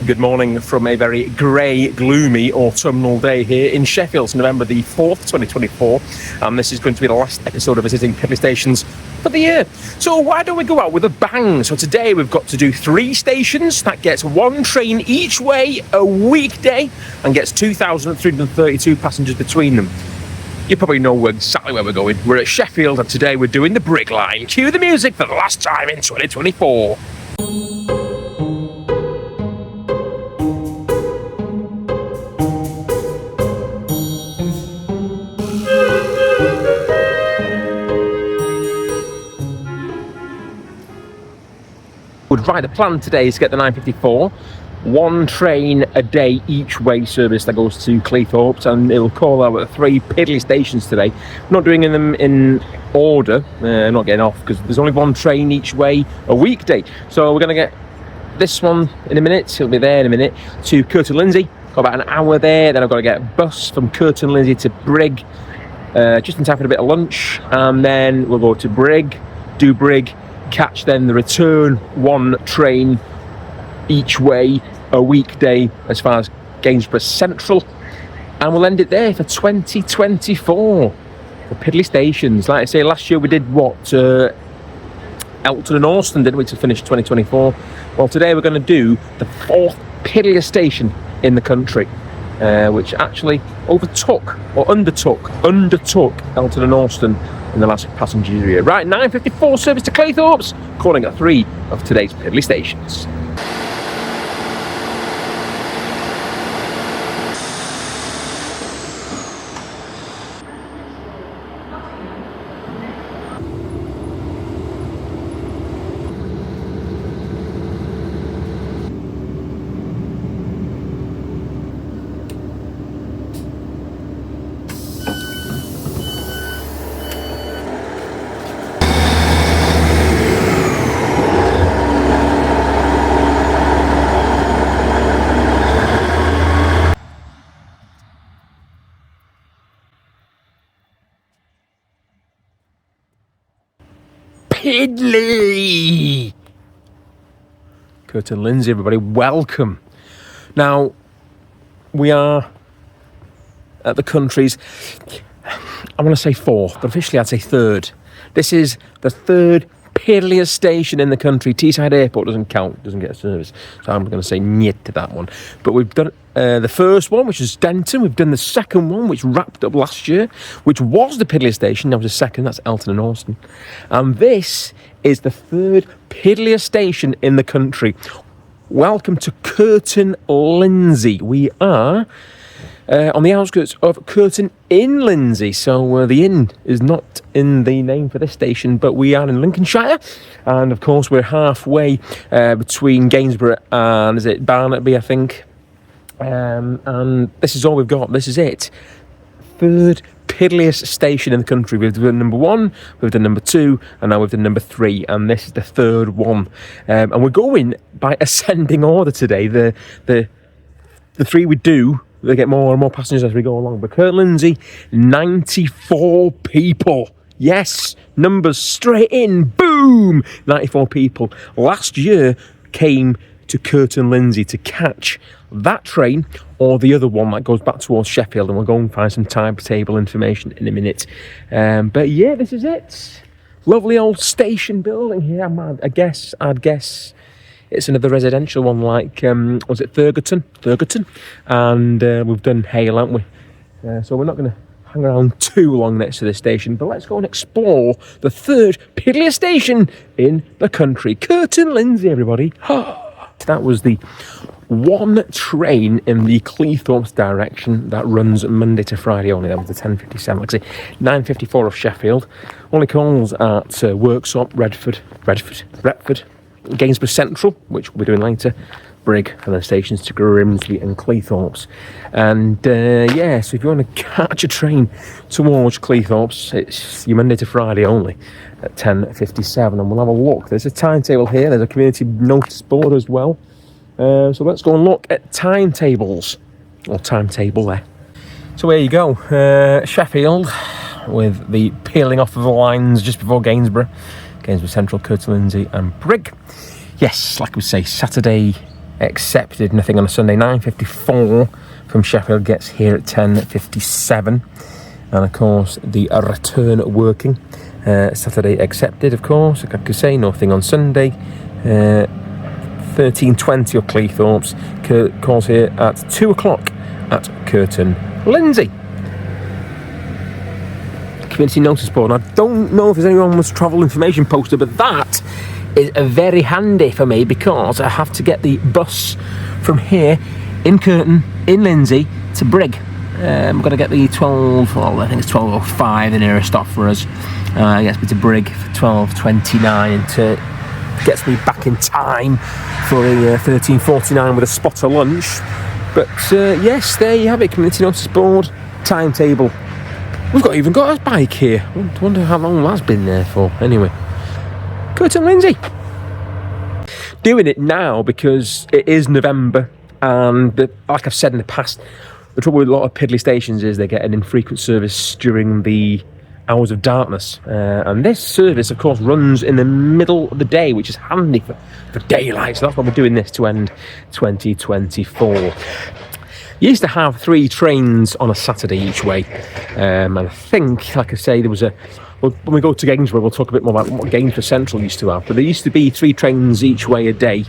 Good morning from a very grey, gloomy autumnal day here in Sheffield. It's November the 4th, 2024, and this is going to be the last episode of Visiting Piddly Stations for the year. So why don't we go out with a bang? So today we've got to do 3 stations. That gets 1 train each way a weekday and gets 2,332 passengers between them. You probably know exactly where we're going. We're at Sheffield, and today we're doing the Brigg line. Cue the music for the last time in 2024. Right, the plan today is to get the 954, 1 train a day each way service that goes to Cleethorpes, and it'll call out at 3 Piddly stations today. I'm not doing them in order, I'm not getting off because there's only 1 train each way a weekday. So we're going to get this one in a minute, it'll be there in a minute, to Kirton Lindsey. Got about an hour there, then I've got to get a bus from Kirton Lindsey to Brigg, just in time for a bit of lunch, and then we'll go to Brigg, do Brigg, catch then the return 1 train each way a weekday as far as Gainsborough Central, and we'll end it there for 2024 for Piddly stations. Like I say, last year we did Elton and Austin, didn't we, to finish 2024? Well, today we're going to do the 4th Piddliest station in the country, which actually undertook Elton and Austin in the last passenger year. Right, 954 service to Cleethorpes, calling at 3 of today's Piddly stations. Piddly! Kirton Lindsey, everybody, welcome. Now, we are at the country's, I want to say 4th, but officially I'd say 3rd. This is the 3rd Piddliest station in the country. Teesside Airport doesn't count, doesn't get a service, so I'm going to say niet to that one. But we've done the first one, which is Denton. We've done the second one, which wrapped up last year, which was the Piddliest station. Now it's the 2nd, that's Elton and Austin. And this is the 3rd Piddliest station in the country. Welcome to Kirton Lindsey. We are on the outskirts of Kirton in Lindsey. So the inn is not in the name for this station, but we are in Lincolnshire. And of course, we're halfway between Gainsborough and, is it Barnaby, I think. And this is all we've got. This is it. 3rd Piddliest station in the country. We've done number 1, we've done number 2, and now we've done number 3, and this is the 3rd one. And we're going by ascending order today. The 3 we do, they get more and more passengers as we go along. But Kirton Lindsey, 94 people. Yes, numbers straight in. Boom! 94 people. Last year came to Kirton Lindsey to catch that train or the other one that goes back towards Sheffield, and we'll go and find some timetable information in a minute. But yeah, this is it. Lovely old station building here. I'd guess it's another residential one, like was it Thurgerton? And we've done Hale, haven't we? So we're not going to hang around too long next to this station, but let's go and explore the 3rd Piddliest station in the country. Kirton Lindsey, everybody. That was the 1 train in the Cleethorpes direction that runs Monday to Friday only. That was the 10:57. Like I say, 9:54 of Sheffield. Only calls at Worksop, Retford, Gainsborough Central, which we'll be doing later, Brigg, and then stations to Grimsby and Cleethorpes. And yeah, so if you want to catch a train towards Cleethorpes, it's your Monday to Friday only at 10:57, and we'll have a look. There's a timetable here, there's a community notice board as well. So let's go and look at timetables, or timetable there. So there you go, Sheffield, with the peeling off of the lines just before Gainsborough Central, Kirton Lindsey and Brigg. Yes, like we say, Saturday accepted. Nothing on a Sunday. 9:54 from Sheffield gets here at 10:57. And of course, the return working. Saturday accepted, of course. Like I could say, nothing on Sunday. 13:20 of Cleethorpes. Calls here at 2 o'clock at Kirton Lindsey. Community notice board. I don't know if there's anyone with travel information poster, but that is very handy for me because I have to get the bus from here in Kirton, in Lindsey, to Brigg. I'm going to get the 12, well, I think it's 12:05, the nearest stop for us. Gets me to Brigg for 12:29 and gets me back in time for a 13:49 with a spot of lunch. But yes, there you have it, community notice board, timetable. We've even got a bike here. I wonder how long that's been there for. Anyway, Kirton Lindsey. Doing it now because it is November, and like I've said in the past, the trouble with a lot of Piddly stations is they get an infrequent service during the hours of darkness. And this service, of course, runs in the middle of the day, which is handy for daylight. So that's why we're doing this to end 2024. You used to have 3 trains on a Saturday each way. And I think, like I say, there was when we go to Gainsborough, we'll talk a bit more about what Gainsborough Central used to have. But there used to be 3 trains each way a day.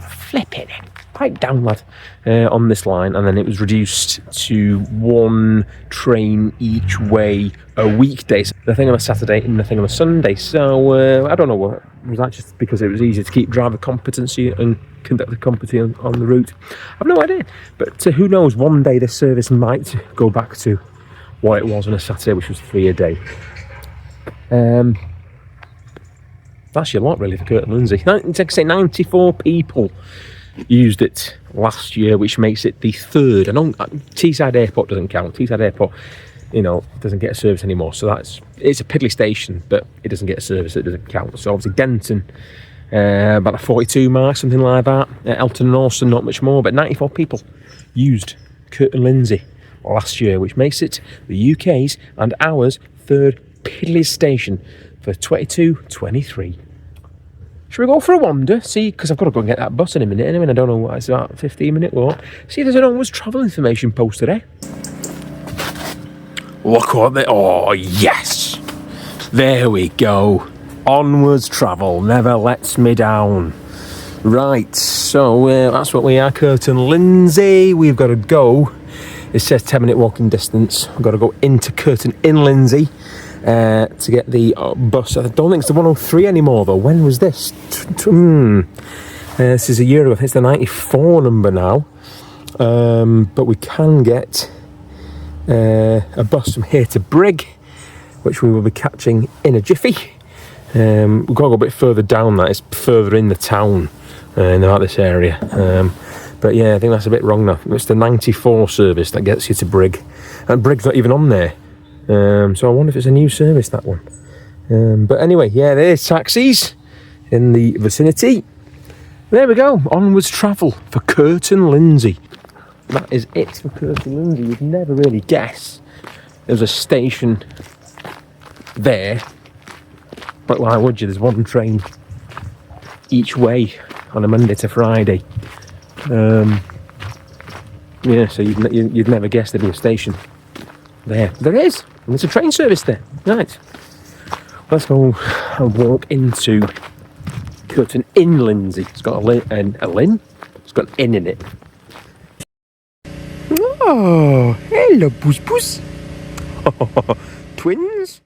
Flipping it. Pipe down, lad, on this line, and then it was reduced to 1 train each way a weekday. So nothing on a Saturday and nothing on a Sunday. So I don't know what was that, just because it was easier to keep driver competency and conductor competency on the route. I've no idea, but who knows? One day this service might go back to what it was on a Saturday, which was 3 a day. That's your lot, really, for Kirton Lindsey. I'd say 94 people used it last year, which makes it the 3rd. I know Teesside Airport doesn't count. Teesside Airport, doesn't get a service anymore. So it's a Piddly station, but it doesn't get a service. It doesn't count. So obviously Denton, about the 42 mark, something like that. Elton and Orson, not much more, but 94 people used Kirton Lindsey last year, which makes it the UK's and ours 3rd Piddly station for 22-23. Should we go for a wander? See, because I've got to go and get that bus in a minute anyway. I don't know what it's about, a 15-minute walk. See if there's an onwards travel information poster there. Look what they... Oh, yes! There we go. Onwards travel never lets me down. Right, so that's what we are, Kirton Lindsey. We've got to go. It says 10-minute walking distance. We've got to go into Kirton in Lindsey. To get the bus. I don't think it's the 103 anymore though. When was this? This is a year ago. I think it's the 94 number now. But we can get a bus from here to Brigg, which we will be catching in a jiffy. We've got to go a bit further down. That it's further in the town, in about this area. But yeah, I think that's a bit wrong now. It's the 94 service that gets you to Brigg, and Brigg's not even on there. So I wonder if it's a new service, that one. But anyway, yeah, there's taxis in the vicinity. There we go, onwards travel for Kirton Lindsey. That is it for Kirton Lindsey. You'd never really guess there's a station there, but why would you? There's 1 train each way on a Monday to Friday. Yeah, so you'd never guess there'd be a station there. There is, and there's a train service there. Right, let's go and walk into Kirton in Lindsey. It's got a lin. It's got an inn in it. Oh, hello, Puss Puss. Twins.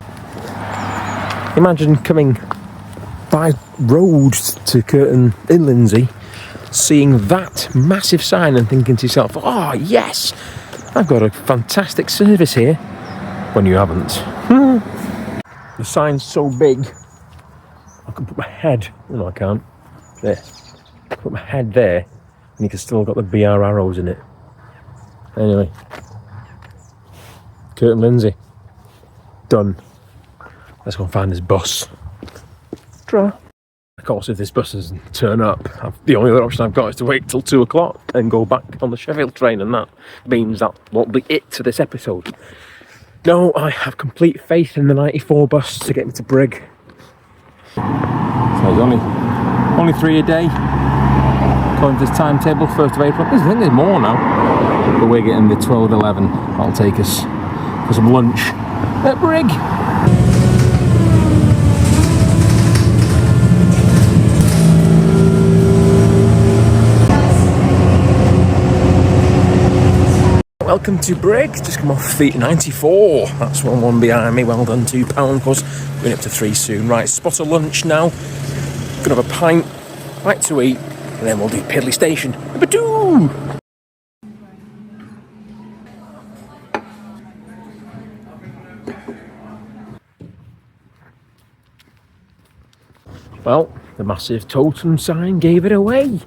Imagine coming by road to Kirton in Lindsey, seeing that massive sign and thinking to yourself, oh yes, I've got a fantastic service here, when you haven't. The sign's so big, I can put my head, no I can't, there, put my head there, and you can still got the BR arrows in it. Anyway, Kirton Lindsey, done. Let's go and find this bus. Draw. Of course, if this bus doesn't turn up, the only other option I've got is to wait till 2 o'clock and go back on the Sheffield train, and that means that won't be it to this episode. No, I have complete faith in the 94 bus to get me to Brigg. So it's only 3 a day. according to this timetable, 1st of April. I think there's more now, but we're getting the 12:11. That'll take us for some lunch at Brigg. Welcome to Brigg, just come off the 94, that's one behind me, well done, £2, of course, going up to 3 soon. Right, spot of lunch now, gonna have a pint, bite to eat, and then we'll do Piddly Station number 2! Well, the massive totem sign gave it away,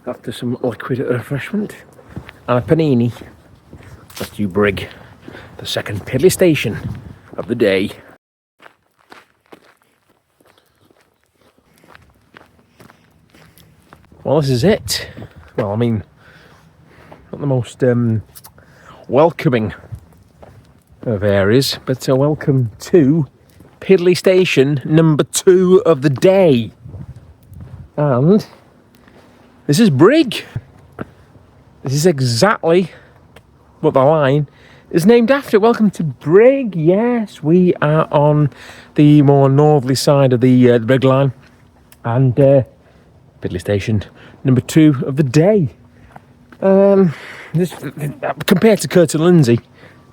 after some liquid refreshment, and a panini. Let's do Brigg, the second Piddly Station of the day. Well, this is it. Well, I mean, not the most welcoming of areas, but welcome to Piddly Station number 2 of the day. And this is Brigg. This is exactly what the line is named after. Welcome to Brigg. Yes, we are on the more northerly side of the Brigg line, and Piddly Station number 2 of the day. This, compared to Kirton Lindsey,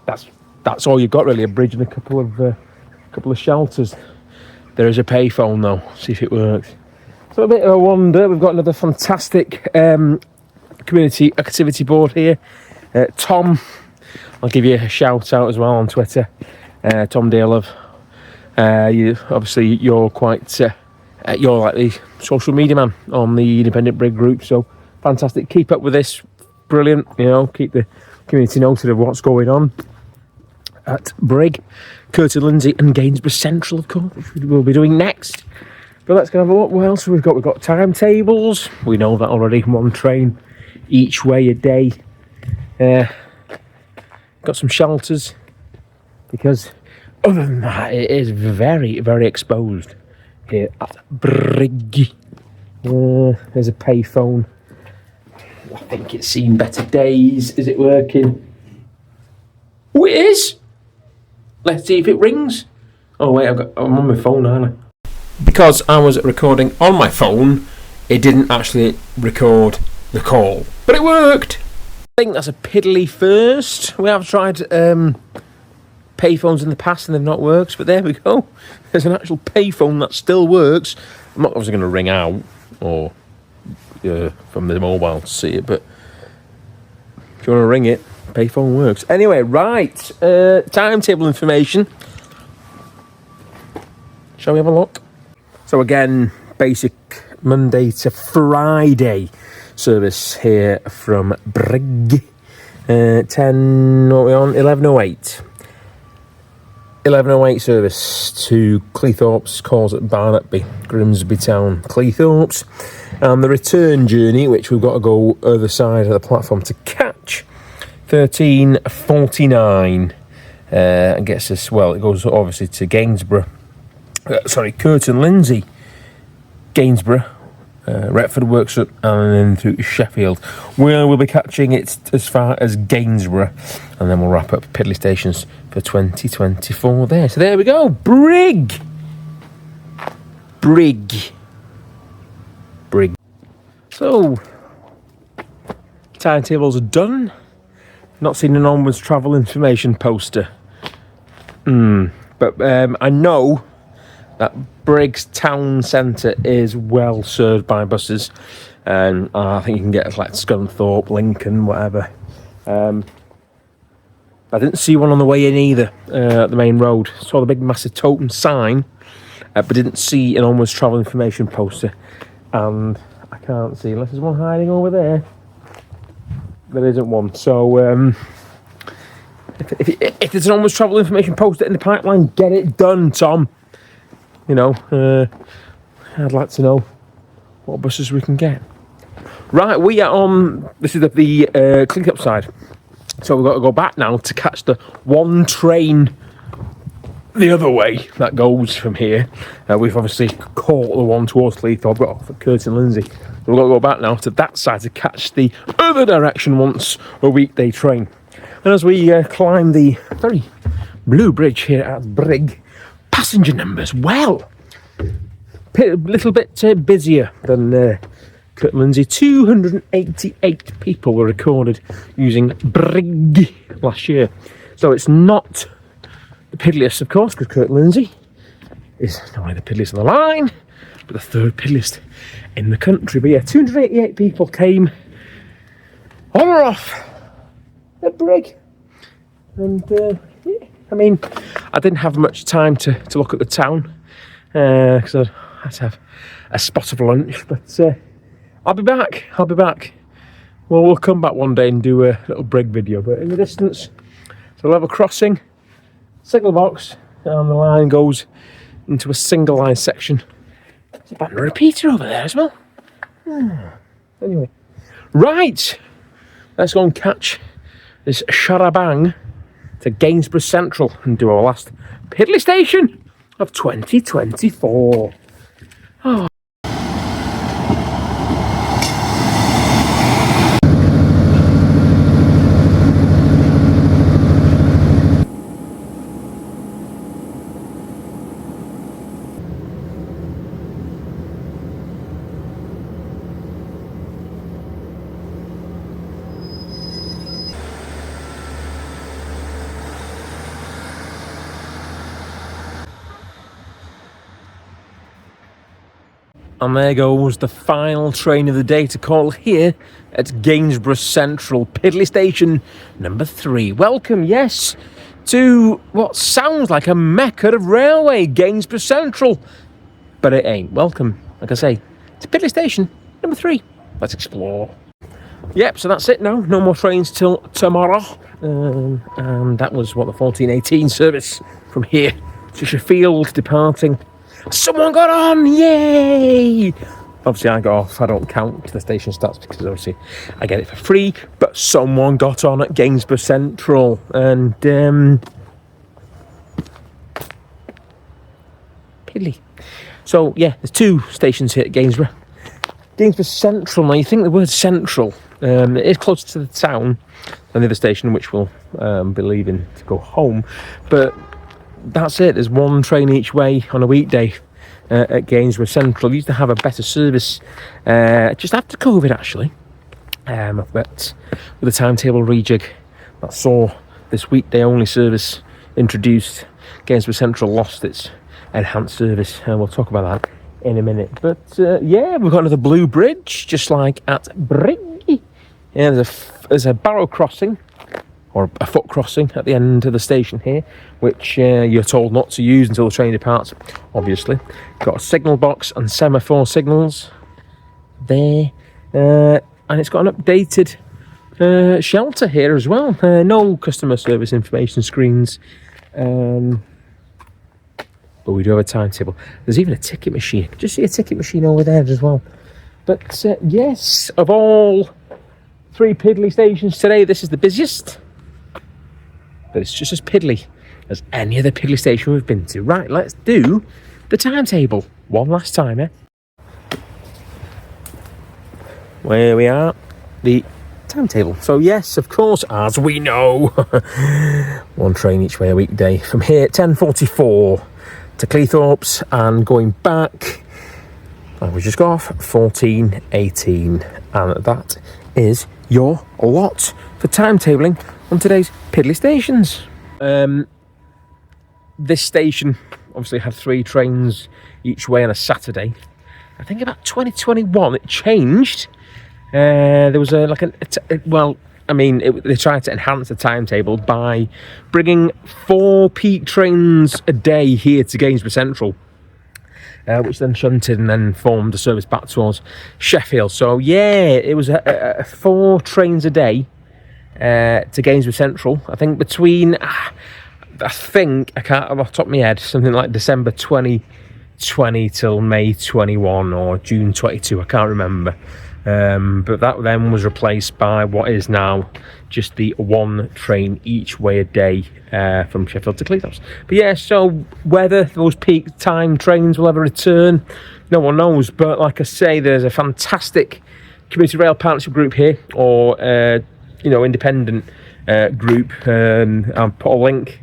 that's all you've got really, a bridge and a couple of shelters. There is a payphone though, see if it works. So a bit of a wonder. We've got another fantastic community activity board here. Tom, I'll give you a shout out as well on Twitter. Tom Dearlove. You're quite you're like the social media man on the Independent Brigg group, so fantastic. Keep up with this, brilliant. You know, keep the community noted of what's going on at Brigg, Kirton Lindsey, and Gainsborough Central, of course, which we'll be doing next. But let's go have a look. What else we've got? We've got timetables. We know that already. 1 train each way a day. Got some shelters, because other than that it is very, very exposed here at Brigg. There's a payphone. I think it's seen better days. Is it working? Oh, it is. Let's see if it rings. Oh wait, I'm on my phone, aren't I? Because I was recording on my phone, it didn't actually record the call, but it worked. I think that's a Piddly first. We have tried payphones in the past and they've not worked, but there we go. There's an actual payphone that still works. I'm not obviously going to ring out or from the mobile to see it, but if you want to ring it, payphone works. Anyway, right, timetable information. Shall we have a look? So again, basic Monday to Friday service here from Brigg. 10, what are we on? 11:08. 11:08 service to Cleethorpes, calls at Barnetby, Grimsby Town, Cleethorpes. And the return journey, which we've got to go other side of the platform to catch, 13:49. And gets us, well, it goes obviously to Gainsborough. Kirton Lindsey, Gainsborough, Retford Workshop, and then through to Sheffield. We'll be catching it as far as Gainsborough, and then we'll wrap up Piddly Stations for 2024 there. So there we go, Brigg. So, timetables are done. Not seen an onwards travel information poster. But I know that Brigg's town centre is well served by buses, and I think you can get like Scunthorpe, Lincoln, whatever. I didn't see one on the way in either at the main road. Saw the big massive totem sign, but didn't see an onwards travel information poster, and I can't see unless there's one hiding over there. There isn't one, so if there's an onwards travel information poster in the pipeline, get it done, Tom. You know, I'd like to know what buses we can get. Right, we are on, this is the clink up side. So we've got to go back now to catch the 1 train the other way that goes from here. We've obviously caught the one towards Cleethorpes, got off at Kirton Lindsey. We've got to go back now to that side to catch the other direction once a weekday train. And as we climb the very blue bridge here at Brigg, passenger numbers, well, a little bit busier than Kirton Lindsey. 288 people were recorded using Brigg last year. So it's not the piddliest, of course, because Kirton Lindsey is not only the piddliest on the line, but the third piddliest in the country. But yeah, 288 people came on or off at Brigg. And yeah, I mean, I didn't have much time to look at the town because I had to have a spot of lunch. But I'll be back. Well, we'll come back one day and do a little Brigg video. But in the distance, it's a level crossing, signal box, and the line goes into a single line section. There's a banner repeater over there as well. Anyway, right, let's go and catch this charabang to Gainsborough Central and do our last Piddly station of 2024. Oh. And there goes the final train of the day to call here at Gainsborough Central, Piddly Station number 3. Welcome, yes, to what sounds like a mecca of railway, Gainsborough Central. But it ain't. Welcome, like I say, to Piddly Station number 3. Let's explore. Yep, so that's it now. No more trains till tomorrow. And that was, what, the 1418 service from here to Sheffield departing. Someone got on, yay! Obviously I got off, I don't count the station stats because obviously I get it for free, but someone got on at Gainsborough Central, and Piddly. So yeah, there's 2 stations here at Gainsborough. Gainsborough Central, now you think the word central, it is closer to the town than the other station, which we'll be leaving to go home, but that's it. There's 1 train each way on a weekday at Gainsborough Central. We used to have a better service just after COVID, actually. But with the timetable rejig that saw this weekday only service introduced, Gainsborough Central lost its enhanced service. We'll talk about that in a minute. But yeah, we've got another blue bridge, just like at Brigg. Yeah, there's a barrow crossing, or a foot crossing at the end of the station here, which you're told not to use until the train departs, obviously. Got a signal box and semaphore signals there, and it's got an updated shelter here as well. No customer service information screens, but we do have a timetable. There's even a ticket machine. Just see a ticket machine over there as well. But yes, of all 3 Piddly stations today, this is the busiest. But it's just as piddly as any other Piddly station we've been to. Right, let's do the timetable one last time, eh? Where we are, the timetable. So yes, of course, as we know, 1 train each way a weekday. From here, 10:44 to Cleethorpes, and going back, we just got off 14:18, and that is your lot for timetabling on today's Piddly stations. This station obviously had 3 trains each way on a Saturday. I think about 2021 it changed. There was they tried to enhance the timetable by bringing 4 peak trains a day here to Gainsborough Central, which then shunted and then formed a service back towards Sheffield. So yeah, it was 4 trains a day to Gainsborough Central. I think between, I can't off the top of my head, something like December 2020 till May 21 or June 22, I can't remember. but that then was replaced by what is now just the one train each way a day from Sheffield to Cleethorpes. But yeah, so whether those peak time trains will ever return, no one knows. But like I say, there's a fantastic community rail partnership group here, or independent group. I'll put a link,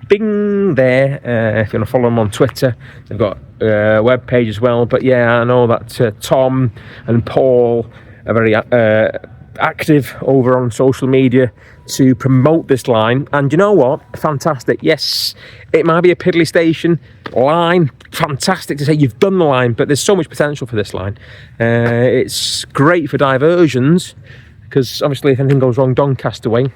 bing, there, if you want to follow them on Twitter. They've got a web page as well. But yeah, I know that Tom and Paul are very active over on social media to promote this line. And you know what? Fantastic. Yes, it might be a Piddly station line. Fantastic to say you've done the line, but there's so much potential for this line. It's great for diversions, because obviously if anything goes wrong Doncaster way,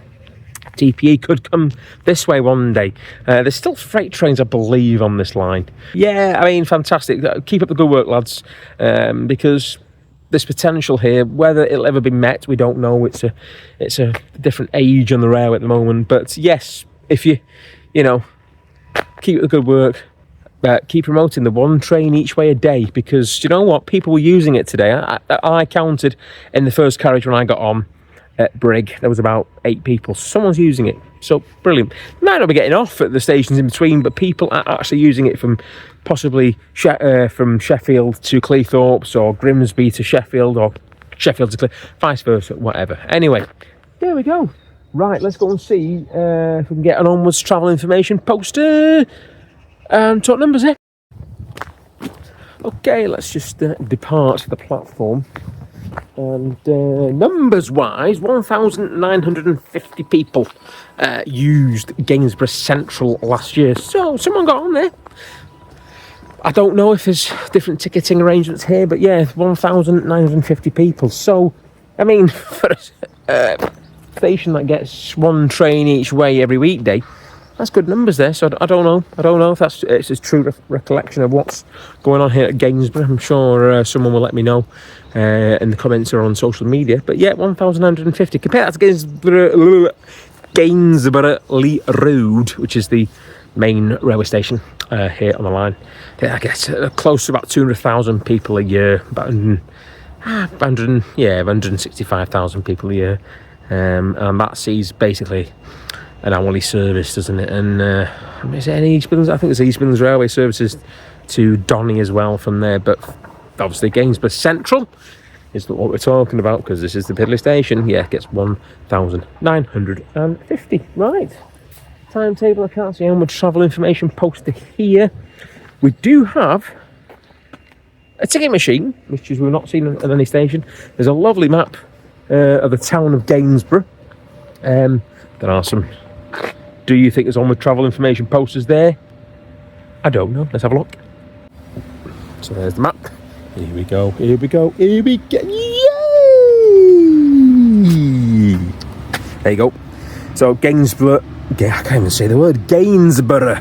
TPE could come this way one day. There's still freight trains, I believe, on this line. Yeah, I mean, fantastic. Keep up the good work, lads, because there's potential here. Whether it'll ever be met, we don't know. It's a different age on the railway at the moment. But yes, if you keep up the good work, keep promoting the one train each way a day, because you know what, people were using it today. I counted in the first carriage when I got on at Brigg, there was about 8 people. Someone's using it, so brilliant. Might not be getting off at the stations in between, but people are actually using it from possibly from Sheffield to Cleethorpes, or Grimsby to Sheffield, or Sheffield to Cleethorpes, vice versa, whatever. Anyway, there we go. Right, let's go and see if we can get an onwards travel information poster and talk numbers here. Okay, let's just depart the platform. And numbers wise, 1,950 people used Gainsborough Central last year, so someone got on there. I don't know if there's different ticketing arrangements here, but yeah, 1,950 people. So I mean, for a station that gets one train each way every weekday, that's good numbers there. So I don't know if it's a true recollection of what's going on here at Gainsborough. I'm sure someone will let me know in the comments or on social media. But yeah, 1,950. Compare that to Gainsborough Lee Road, which is the main railway station here on the line. I guess close to about 200,000 people a year, about 165,000 people a year, and that sees basically an hourly service, doesn't it? And is there any East Midlands? I think there's East Midlands Railway services to Donny as well from there, but obviously Gainsborough Central is what we're talking about, because this is the Piddly station. Yeah, it gets 1,950. Right, timetable, I can't see onward travel information posted here. We do have a ticket machine, which is we've not seen at any station. There's a lovely map of the town of Gainsborough. There are some do you think there's onward travel information posters there? I don't know. Let's have a look. So there's the map. Here we go. Yay! There you go. So Gainsborough, I can't even say the word, Gainsborough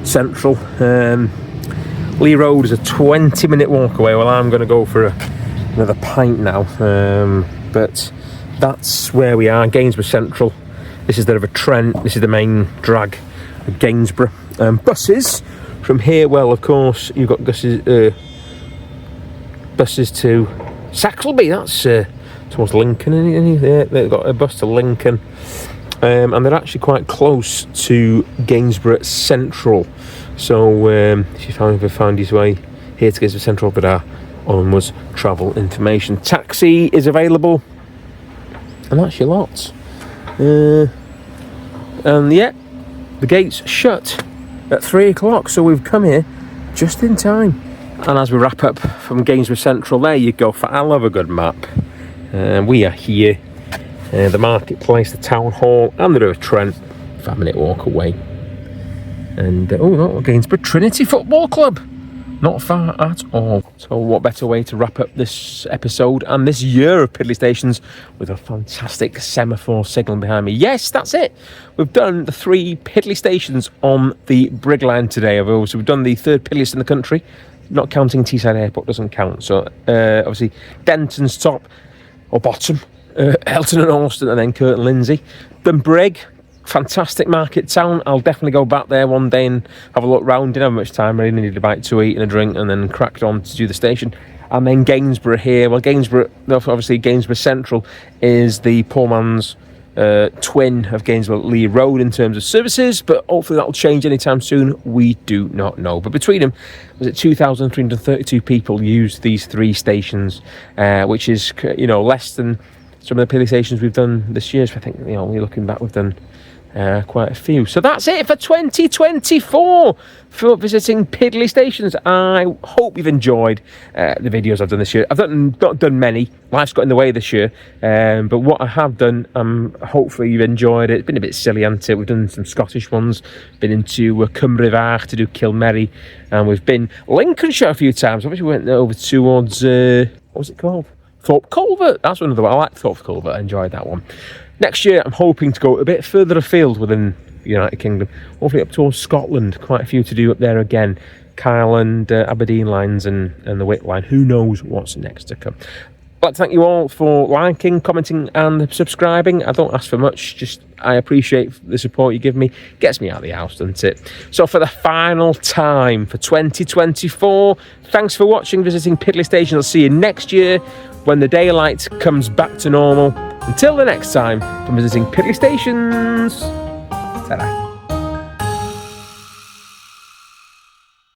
Central. Lee Road is a 20-minute walk away. Well, I'm going to go for another pint now. But that's where we are, Gainsborough Central. This is the River Trent. This is the main drag of Gainsborough. Buses from here, well, of course, you've got buses to Saxelby. That's towards Lincoln. They've got a bus to Lincoln. And they're actually quite close to Gainsborough Central. So if you find your way here to Gainsborough Central, there are onwards travel information. Taxi is available, and that's your lot. And yeah, the gates shut at 3 o'clock, so we've come here just in time. And as we wrap up from Gainsborough Central, there you go. I love a good map. We are here, the marketplace, the town hall, and the River Trent, 5-minute walk away. And Gainsborough Trinity Football Club, not far at all. So what better way to wrap up this episode and this year of Piddly Stations with a fantastic semaphore signal behind me. Yes, that's it. We've done the 3 Piddly Stations on the Brigg line today. We've done the 3rd Piddliest in the country, not counting Teesside Airport, doesn't count. So obviously Denton's top or bottom, Elton and Alston, and then Kirton Lindsey. Then Brigg, fantastic market town. I'll definitely go back there one day and have a look round. Didn't have much time. I really needed a bite to eat and a drink, and then cracked on to do the station. and then Gainsborough here. Well, obviously Gainsborough Central is the poor man's twin of Gainsborough Lee Road in terms of services, but hopefully that will change anytime soon. We do not know. But between them, was it 2,332 people used these 3 stations, which is less than some of the Piddly stations we've done this year. So I think we're looking back, we've done quite a few. So that's it for 2024 for visiting Piddly stations. I hope you've enjoyed the videos I've done this year. I've not done many. Life's got in the way this year, but what I have done, hopefully you've enjoyed it. It's been a bit silly, hasn't it? We've done some Scottish ones, been into Cymru Fach to do Kilmerry, and we've been Lincolnshire a few times. Obviously we went over towards what was it called? Thorpe Culvert. That's another one. I like Thorpe Culvert. I enjoyed that one. Next year, I'm hoping to go a bit further afield within the United Kingdom, hopefully up towards Scotland. Quite a few to do up there again. Kyle and Aberdeen lines and the Wick line. Who knows what's next to come. I'd like to thank you all for liking, commenting and subscribing. I don't ask for much, just I appreciate the support you give me. Gets me out of the house, doesn't it? So for the final time for 2024, thanks for watching, visiting Piddly Station. I'll see you next year when the daylight comes back to normal. Until the next time, from visiting Piddly Stations. Ta-da.